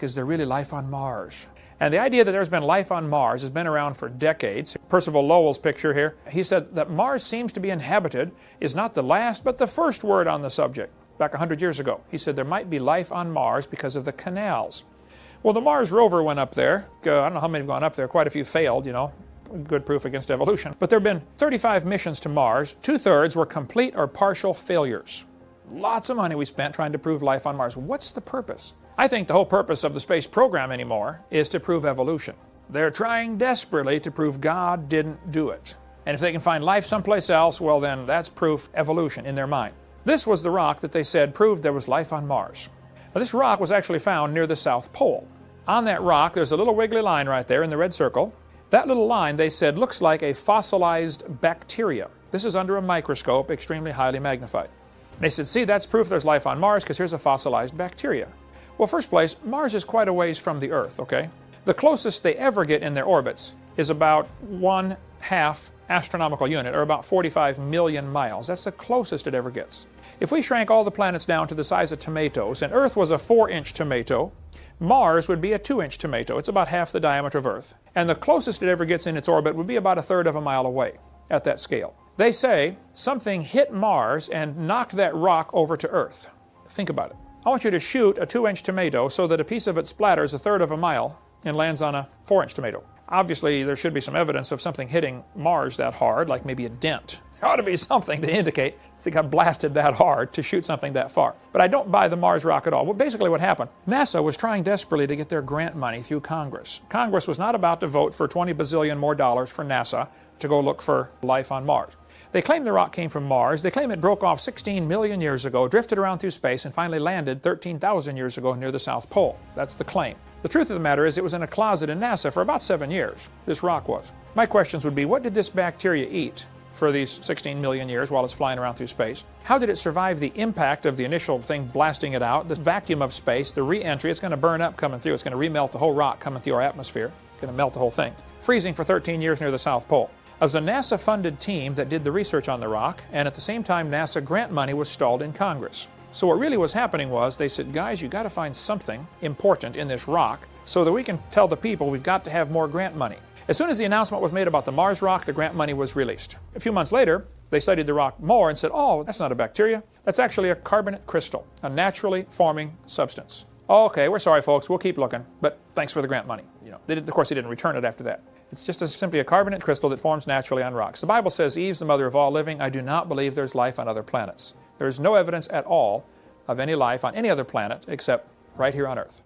rock, is there really life on Mars? And the idea that there's been life on Mars has been around for decades. Percival Lowell's picture here, he said that Mars seems to be inhabited is not the last but the first word on the subject. Back 100 years ago, he said there might be life on Mars because of the canals. Well, the Mars rover went up there. I don't know how many have gone up there. Quite a few failed, you know. Good proof against evolution. But there have been 35 missions to Mars. 2/3 were complete or partial failures. Lots of money we spent trying to prove life on Mars. What's the purpose? I think the whole purpose of the space program anymore is to prove evolution. They're trying desperately to prove God didn't do it. And if they can find life someplace else, well then that's proof evolution in their mind. This was the rock that they said proved there was life on Mars. Now, this rock was actually found near the South Pole. On that rock, there's a little wiggly line right there in the red circle. That little line, they said, looks like a fossilized bacteria. This is under a microscope, extremely highly magnified. They said, see, that's proof there's life on Mars because here's a fossilized bacteria. Well, first place, Mars is quite a ways from the Earth, okay? The closest they ever get in their orbits is about 1/2 astronomical unit, or about 45 million miles. That's the closest it ever gets. If we shrank all the planets down to the size of tomatoes, and Earth was a 4-inch tomato, Mars would be a 2-inch tomato. It's about half the diameter of Earth. And the closest it ever gets in its orbit would be about 1/3 of a mile away at that scale. They say something hit Mars and knocked that rock over to Earth. Think about it. I want you to shoot a 2-inch tomato so that a piece of it splatters 1/3 of a mile and lands on a 4-inch tomato. Obviously, there should be some evidence of something hitting Mars that hard, like maybe a dent. There ought to be something to indicate they got blasted that hard to shoot something that far. But I don't buy the Mars rock at all. Well, basically what happened, NASA was trying desperately to get their grant money through Congress. Congress was not about to vote for 20 bazillion more dollars for NASA to go look for life on Mars. They claim the rock came from Mars. They claim it broke off 16 million years ago, drifted around through space, and finally landed 13,000 years ago near the South Pole. That's the claim. The truth of the matter is it was in a closet in NASA for about 7 years, this rock was. My questions would be, what did this bacteria eat for these 16 million years while it's flying around through space? How did it survive the impact of the initial thing blasting it out, the vacuum of space, the re-entry? It's going to burn up coming through. It's going to remelt the whole rock coming through our atmosphere. It's going to melt the whole thing. Freezing for 13 years near the South Pole. It was a NASA-funded team that did the research on the rock, and at the same time, NASA grant money was stalled in Congress. So what really was happening was they said, guys, you got to find something important in this rock so that we can tell the people we've got to have more grant money. As soon as the announcement was made about the Mars rock, the grant money was released. A few months later, they studied the rock more and said, oh, that's not a bacteria. That's actually a carbonate crystal, a naturally forming substance. Okay, we're sorry, folks. We'll keep looking, but thanks for the grant money. Of course, he didn't return it after that. It's just simply a carbonate crystal that forms naturally on rocks. The Bible says Eve's the mother of all living. I do not believe there's life on other planets. There is no evidence at all of any life on any other planet except right here on Earth.